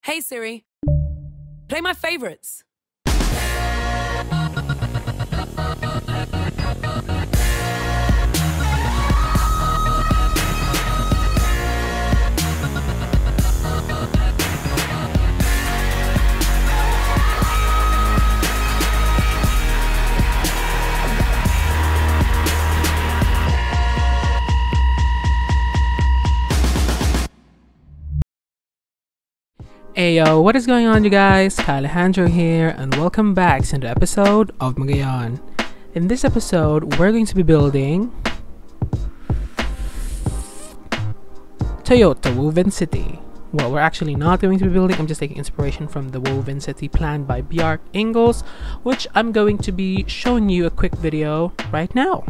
Hey Siri, play my favorites. Ayo, what is going on, you guys? Alejandro here, and welcome back to another episode of Magayon. In this episode, we're going to be building Toyota Woven City. Well, we're actually not going to be building. I'm just taking inspiration from the Woven City planned by Bjarke Ingels, which I'm going to be showing you a quick video right now.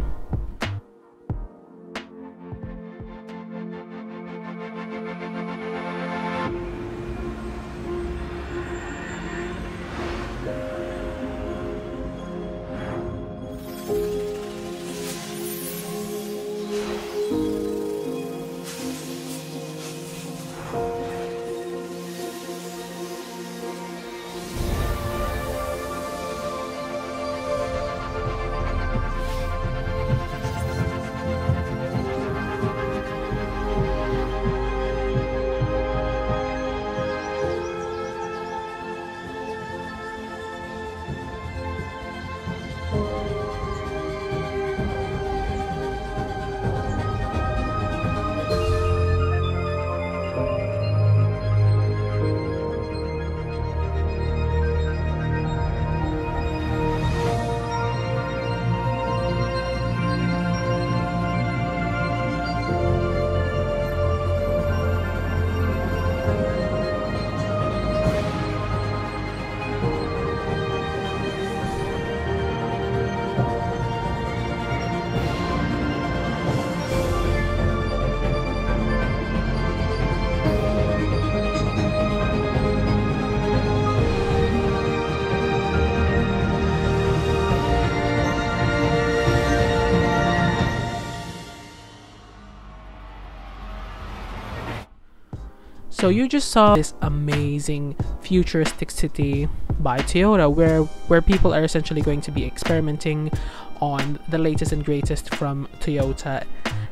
So you just saw this amazing futuristic city by Toyota where people are essentially going to be experimenting on the latest and greatest from Toyota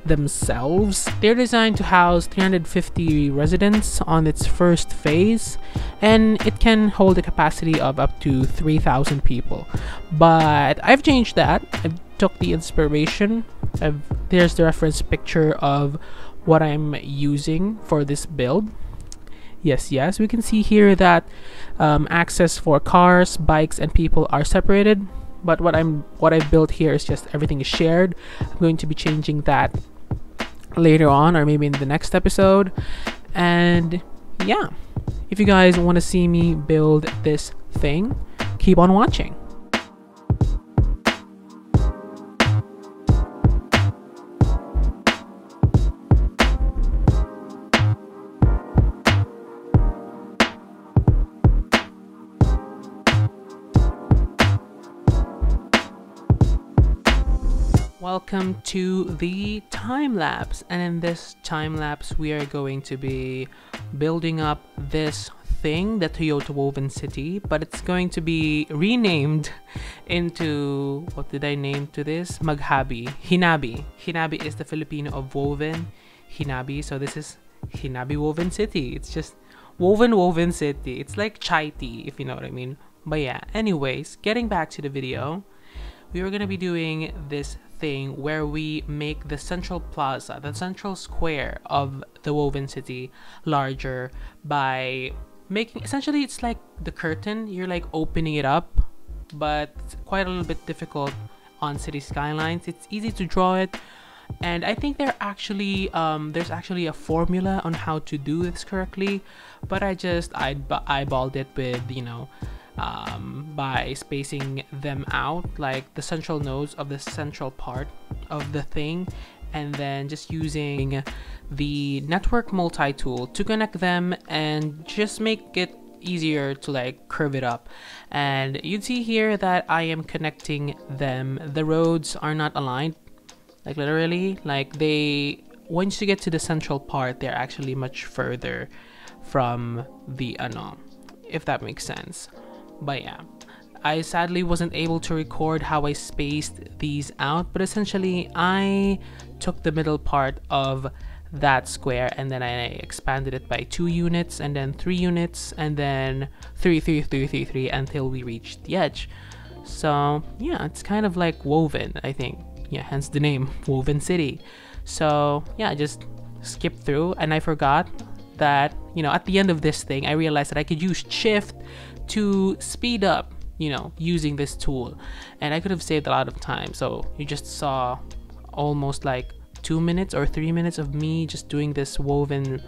themselves. They're designed to house 350 residents on its first phase, and it can hold a capacity of up to 3,000 people. But I've changed that. I took the inspiration. There's the reference picture of what I'm using for this build. Yes, we can see here that access for cars, bikes, and people are separated. But what I've built here is just everything is shared. I'm going to be changing that later on, or maybe in the next episode. And yeah, if you guys want to see me build this thing, keep on watching. Welcome to the time lapse, and in this time lapse we are going to be building up this thing, the Toyota Woven City, but it's going to be renamed into, what did I name to this? Hinabi. Hinabi is the Filipino of woven, Hinabi, so this is Hinabi Woven City. It's just woven city. It's like chai tea, if you know what I mean. But yeah, anyways, getting back to the video, we are going to be doing this thing where we make the central plaza, the central square of the Woven City larger by making, essentially it's like the curtain, you're like opening it up, but it's quite a little bit difficult on Cities Skylines. It's easy to draw it, and I think there's actually a formula on how to do this correctly, but I eyeballed it with, you know, by spacing them out, like the central nodes of the central part of the thing, and then just using the network multi-tool to connect them and just make it easier to like curve it up. And you'd see here that I am connecting them. The roads are not aligned, like literally, like they, once you get to the central part, they're actually much further from the if that makes sense. But yeah, I sadly wasn't able to record how I spaced these out, but essentially I took the middle part of that square and then I expanded it by 2 units and then 3 units and then 3 until we reached the edge. So yeah, it's kind of like woven, I think. Yeah, hence the name, Woven City. So yeah, I just skipped through and I forgot that, you know, at the end of this thing, I realized that I could use shift to speed up, you know, using this tool, and I could have saved a lot of time. So you just saw almost like 2 minutes or 3 minutes of me just doing this woven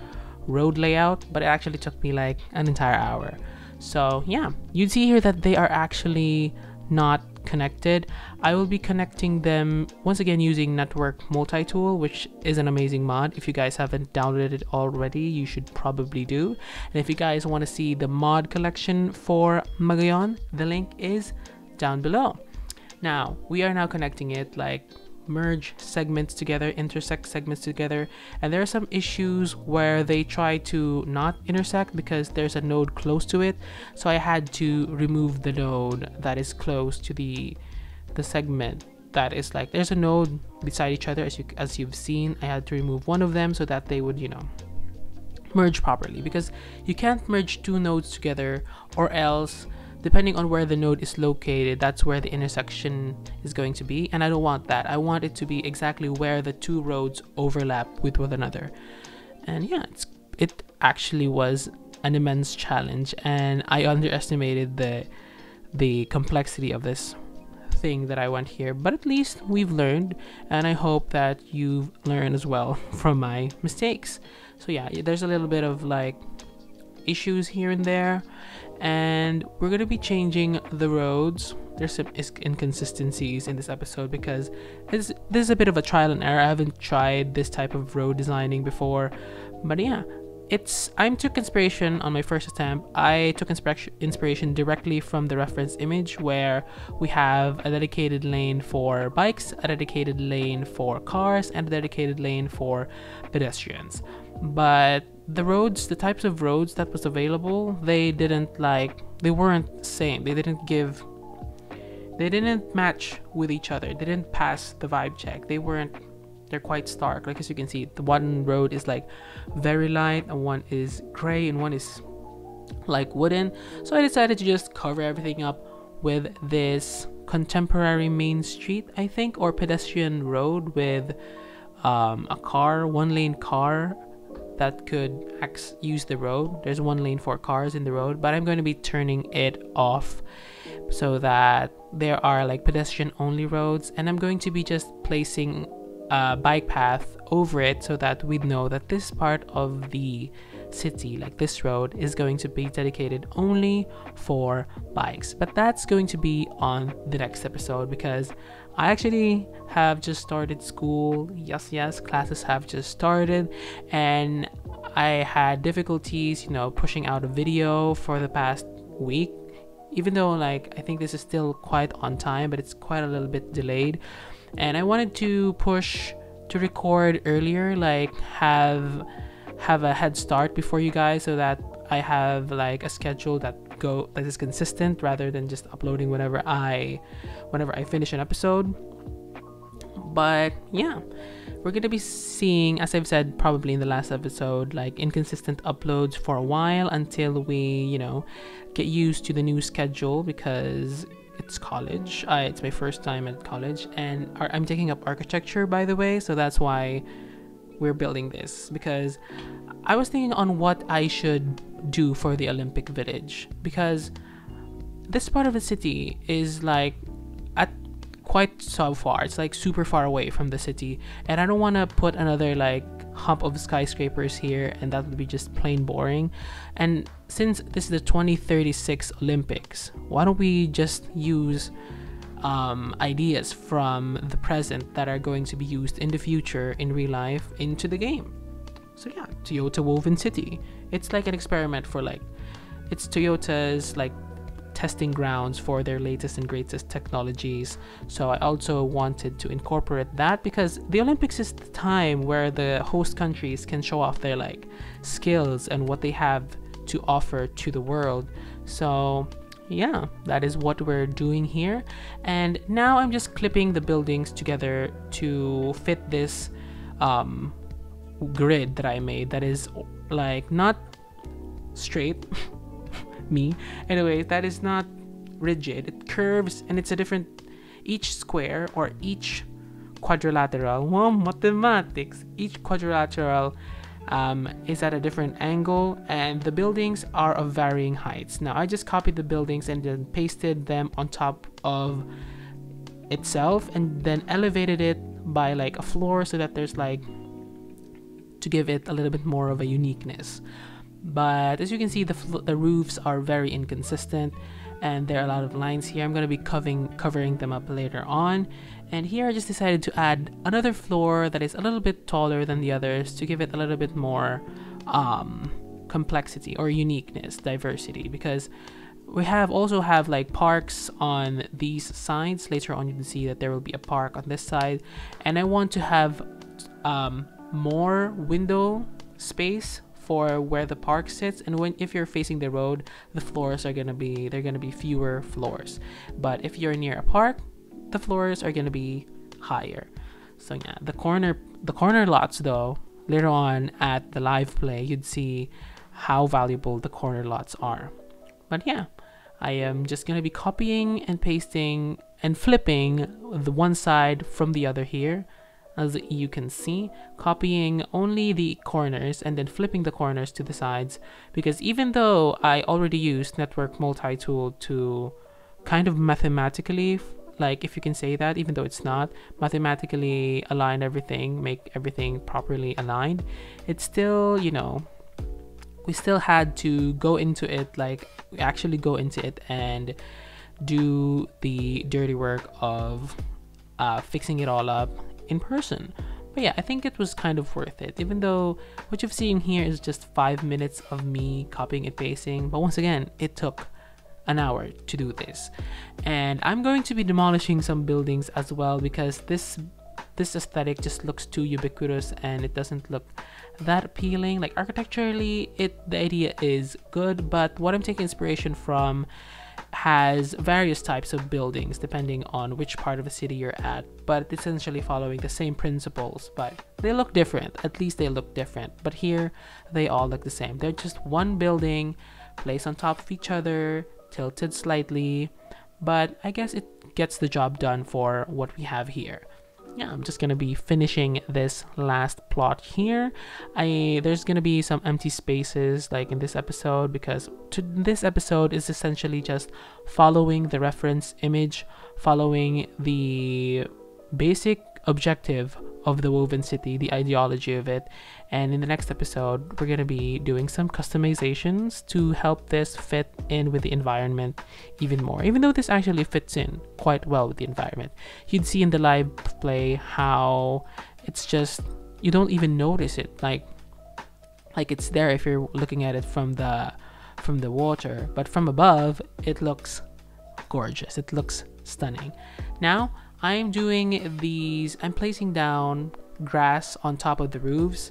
road layout, but it actually took me like an entire hour. So yeah, you'd see here that they are actually not connected. I will be connecting them once again using Network Multi-Tool, which is an amazing mod. If you guys haven't downloaded it already, you should probably do. And if you guys want to see the mod collection for Magayon, the link is down below. Now we are now connecting it, like merge segments together, intersect segments together, and there are some issues where they try to not intersect because there's a node close to it. So I had to remove the node that is close to the segment that is like, there's a node beside each other, as you've seen. I had to remove one of them so that they would, you know, merge properly, because you can't merge 2 nodes together, or else depending on where the node is located, that's where the intersection is going to be, and I don't want that. I want it to be exactly where the 2 roads overlap with one another. And yeah, it actually was an immense challenge, and I underestimated the complexity of this thing that I went here, but at least we've learned, and I hope that you've learned as well from my mistakes. So yeah, there's a little bit of like issues here and there, and we're going to be changing the roads. There's some inconsistencies in this episode because this is a bit of a trial and error. I haven't tried this type of road designing before, but yeah, I took inspiration on my first attempt. I took inspiration directly from the reference image, where we have a dedicated lane for bikes, a dedicated lane for cars, and a dedicated lane for pedestrians. But the types of roads that was available, they weren't the same. They didn't match with each other. They didn't pass the vibe check. They're quite stark. Like, as you can see, the one road is like very light, and one is gray, and one is like wooden. So I decided to just cover everything up with this contemporary main street, I think, or pedestrian road with a car, 1-lane car that could use the road. There's 1 lane for cars in the road, but I'm going to be turning it off so that there are like pedestrian only roads, and I'm going to be just placing a bike path over it so that we know that this part of the city, like this road, is going to be dedicated only for bikes. But that's going to be on the next episode, because I actually have just started school. Yes, classes have just started, and I had difficulties, you know, pushing out a video for the past week, even though like I think this is still quite on time, but it's quite a little bit delayed. And I wanted to push to record earlier, like have a head start before you guys, so that I have like a schedule that is consistent, rather than just uploading whenever I finish an episode. But yeah, we're gonna be seeing, as I've said probably in the last episode, like inconsistent uploads for a while, until we, you know, get used to the new schedule, because it's college. It's my first time at college, and I'm taking up architecture, by the way, so that's why we're building this, because I was thinking on what I should do for the Olympic Village, because this part of the city is like at quite so far. It's like super far away from the city, and I don't want to put another like hump of skyscrapers here, and that would be just plain boring. And since this is the 2036 Olympics, why don't we just use ideas from the present that are going to be used in the future in real life into the game. So yeah, Toyota Woven City. It's like an experiment for like, it's Toyota's like testing grounds for their latest and greatest technologies. So I also wanted to incorporate that, because the Olympics is the time where the host countries can show off their like skills and what they have to offer to the world. So yeah, that is what we're doing here. And now I'm just clipping the buildings together to fit this grid that I made, that is like not straight me anyway, that is not rigid, it curves, and it's a different, each square or each quadrilateral, well, mathematics, each quadrilateral is at a different angle, and the buildings are of varying heights. Now I just copied the buildings and then pasted them on top of itself, and then elevated it by like a floor, so that there's like, to give it a little bit more of a uniqueness. But as you can see, the roofs are very inconsistent, and there are a lot of lines here. I'm going to be covering them up later on. And here I just decided to add another floor that is a little bit taller than the others, to give it a little bit more complexity or uniqueness, diversity, because we also have like parks on these sides. Later on you can see that there will be a park on this side, and I want to have more window space for where the park sits. And if you're facing the road, the floors are gonna be fewer floors, but if you're near a park, the floors are gonna be higher. So yeah, the corner lots though, later on at the live play, you'd see how valuable the corner lots are. But yeah, I am just gonna be copying and pasting and flipping the one side from the other here. As you can see, copying only the corners and then flipping the corners to the sides, because even though I already used network multi-tool to kind of mathematically, like if you can say that, even though it's not, mathematically align everything, make everything properly aligned, it's still, you know, we still had to go into it, like we actually go into it and do the dirty work of fixing it all up in person. But yeah, I think it was kind of worth it, even though what you've seen here is just 5 minutes of me copying and pasting. But once again, it took an hour to do this. And I'm going to be demolishing some buildings as well, because this aesthetic just looks too ubiquitous and it doesn't look that appealing. Like architecturally, the idea is good, but what I'm taking inspiration from has various types of buildings depending on which part of the city you're at, but essentially following the same principles, but they look different. At least they look different, but here they all look the same. They're just one building placed on top of each other, tilted slightly, but I guess it gets the job done for what we have here. Yeah, I'm just gonna be finishing this last plot here. There's gonna be some empty spaces like in this episode, because this episode is essentially just following the reference image, following the basic objective of the woven city, the ideology of it. And in the next episode, we're going to be doing some customizations to help this fit in with the environment even more, even though this actually fits in quite well with the environment. You'd see in the live play how it's just, you don't even notice it, like it's there if you're looking at it from the water, but from above it looks gorgeous, it looks stunning. Now I'm placing down grass on top of the roofs,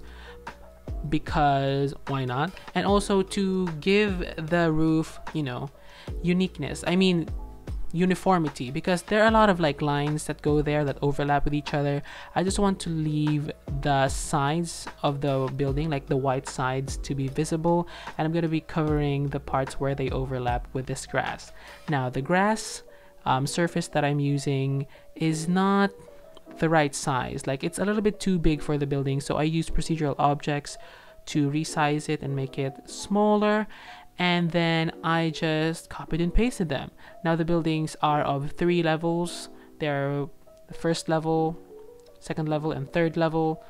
because why not? And also to give the roof, you know, uniqueness, I mean uniformity, because there are a lot of like lines that go there that overlap with each other. I just want to leave the sides of the building, like the white sides, to be visible, and I'm going to be covering the parts where they overlap with this grass. Now the grass surface that I'm using is not the right size, like it's a little bit too big for the building, so I use procedural objects to resize it and make it smaller, and then I just copied and pasted them. Now the buildings are of 3 levels. They're the first level, second level, and third level,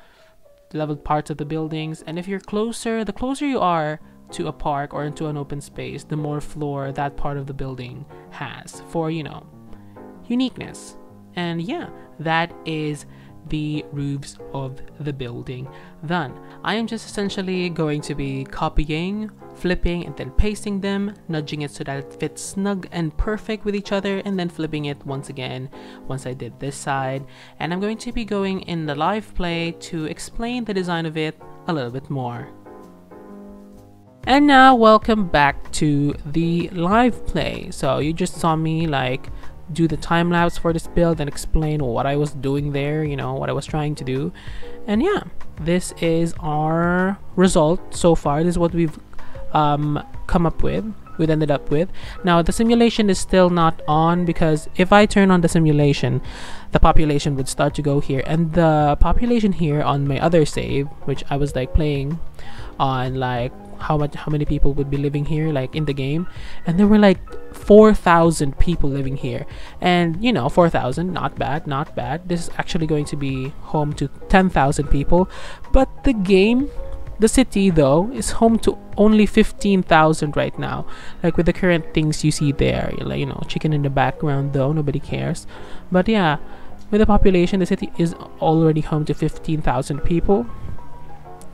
the leveled parts of the buildings. And if you're closer, the closer you are to a park or into an open space, the more floor that part of the building has for, you know, uniqueness. And yeah, that is the roofs of the building done. I am just essentially going to be copying, flipping, and then pasting them, nudging it so that it fits snug and perfect with each other, and then flipping it once again once I did this side. And I'm going to be going in the live play to explain the design of it a little bit more. And now welcome back to the live play. So you just saw me like do the time lapse for this build and explain what I was doing there, you know, what I was trying to do. And yeah, this is our result so far. This is what we've come up with, we ended up with. Now the simulation is still not on, because if I turn on the simulation, the population would start to go here, and the population here on my other save, which I was like playing on like how many people would be living here like in the game, and there were like 4,000 people living here. And you know, 4,000, not bad, not bad. This is actually going to be home to 10,000 people, but the city though is home to only 15,000 right now, like with the current things you see there, like, you know, chicken in the background though, nobody cares. But yeah, with the population, the city is already home to 15,000 people.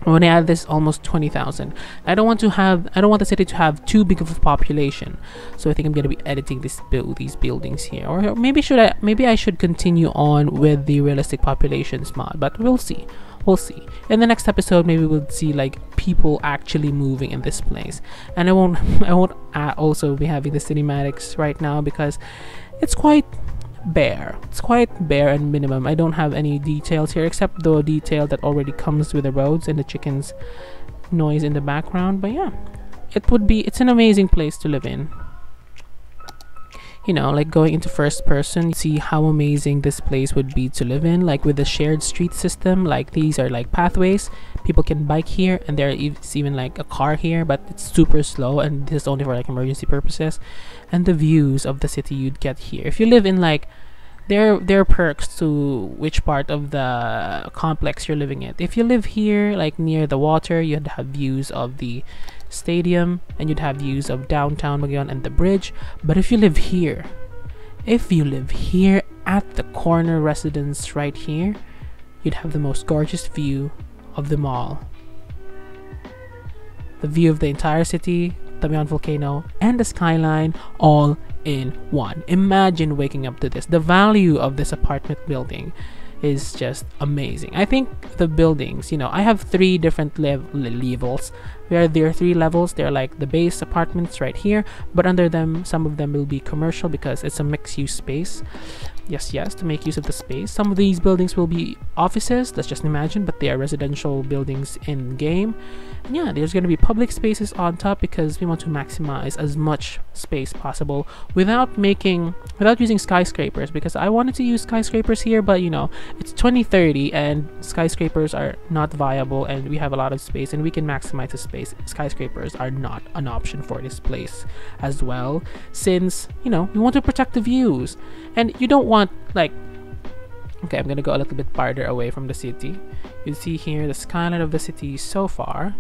When I add this, almost 20,000. I don't want the city to have too big of a population, so I think I'm gonna be editing these buildings here. Or maybe I should continue on with the realistic populations mod, but we'll see. We'll see. In the next episode, maybe we'll see like people actually moving in this place. And I won't also be having the cinematics right now because it's quite bare. It's quite bare and minimum. I don't have any details here except the detail that already comes with the roads and the chickens noise in the background. But yeah, it's an amazing place to live in. You know, like going into first person, you see how amazing this place would be to live in, like with the shared street system. Like these are like pathways, people can bike here, and there is even like a car here, but it's super slow, and this is only for like emergency purposes. And the views of the city you'd get here if you live in like there are perks to which part of the complex you're living in. If you live here like near the water, you'd have views of the stadium, and you'd have views of downtown Magayon and the bridge. But if you live here at the corner residence right here, you'd have the most gorgeous view of them all. The view of the entire city, the Mayon volcano, and the skyline all in one. Imagine waking up to this. The value of this apartment building is just amazing. I think the buildings, you know, I have 3 different levels. There are 3 levels. They're like the base apartments right here, but under them, some of them will be commercial because it's a mixed-use space. Yes, to make use of the space. Some of these buildings will be offices, let's just imagine, but they are residential buildings in game. And yeah, there's going to be public spaces on top because we want to maximize as much space possible without using skyscrapers, because I wanted to use skyscrapers here, but you know, it's 2030 and skyscrapers are not viable, and we have a lot of space and we can maximize the space. Skyscrapers are not an option for this place as well, since, you know, we want to protect the views, and you don't want like, okay, I'm gonna go a little bit farther away from the city. You see here the skyline of the city so far.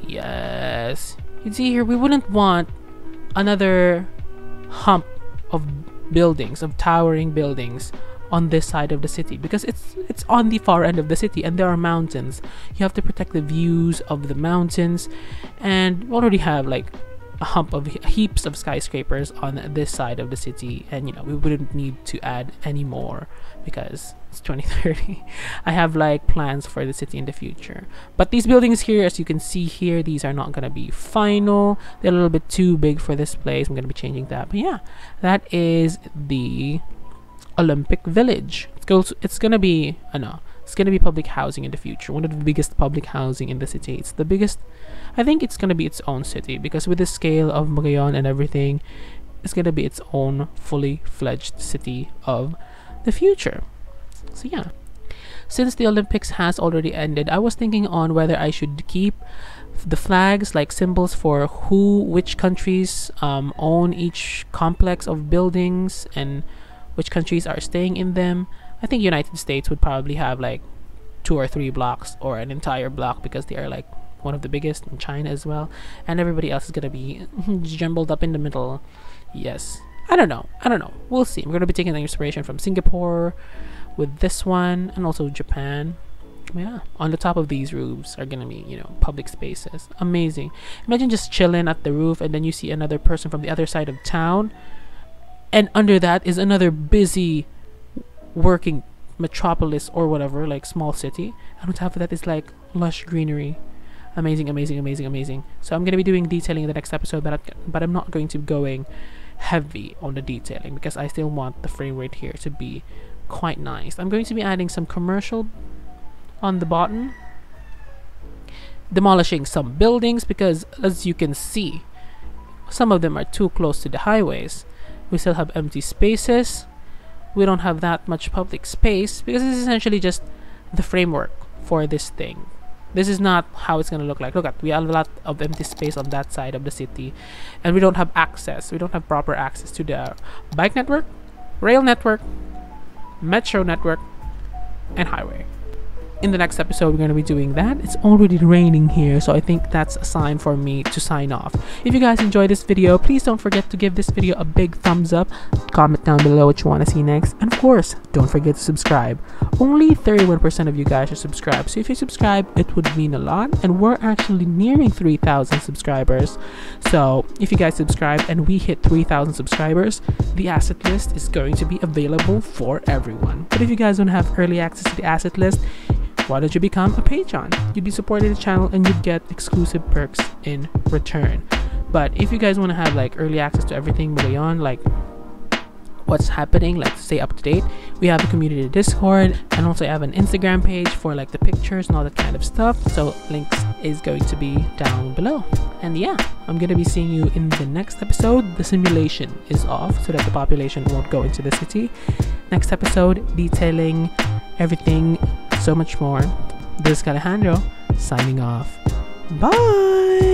Yes, you see here we wouldn't want another hump of buildings, of towering buildings on this side of the city, because it's on the far end of the city and there are mountains. You have to protect the views of the mountains, and we already have like a hump of heaps of skyscrapers on this side of the city, and you know, we wouldn't need to add any more because it's 2030. I have like plans for the city in the future, but these buildings here, as you can see here, these are not gonna be final. They're a little bit too big for this place. I'm gonna be changing that. But yeah, that is the Olympic Village. It's gonna be public housing in the future, one of the biggest public housing in the city. It's the biggest. I think it's gonna be its own city, because with the scale of Magayon and everything, it's gonna be its own fully fledged city of the future. So yeah, since the Olympics has already ended, I was thinking on whether I should keep the flags like symbols for which countries own each complex of buildings and which countries are staying in them. I think United States would probably have like 2 or 3 blocks or an entire block, because they are like one of the biggest, in China as well, and everybody else is gonna be jumbled up in the middle. Yes, I don't know, we'll see. We're gonna be taking the inspiration from Singapore with this one, and also Japan. Yeah, on the top of these roofs are gonna be, you know, public spaces. Amazing. Imagine just chilling at the roof and then you see another person from the other side of town, and under that is another busy working metropolis or whatever, like small city, and on top of that is like lush greenery. Amazing, amazing, amazing, amazing. So I'm gonna be doing detailing in the next episode, but I'm not going to be going heavy on the detailing because I still want the frame rate here to be quite nice. I'm going to be adding some commercial on the bottom, demolishing some buildings because, as you can see, some of them are too close to the highways. We still have empty spaces. We don't have that much public space because it's essentially just the framework for this thing. This is not how it's gonna look like. Look at, we have a lot of empty space on that side of the city, and we don't have access. We don't have proper access to the bike network, rail network, metro network, and highway. In the next episode, we're going to be doing that. It's already raining here, so I think that's a sign for me to sign off. If you guys enjoyed this video, please don't forget to give this video a big thumbs up. Comment down below what you want to see next. And of course, don't forget to subscribe. Only 31% of you guys are subscribed, so if you subscribe, it would mean a lot. And we're actually nearing 3,000 subscribers. So if you guys subscribe and we hit 3,000 subscribers, the asset list is going to be available for everyone. But if you guys don't have early access to the asset list, why don't you become a patron? You'd be supporting the channel and you'd get exclusive perks in return. But if you guys want to have like early access to everything Magayon, like what's happening, like stay up to date, we have a community Discord, and also I have an Instagram page for like the pictures and all that kind of stuff. So links is going to be down below. And yeah, I'm gonna be seeing you in the next episode. The simulation is off so that the population won't go into the city. Next episode, detailing everything, so much more. This is Alejandro signing off. Bye.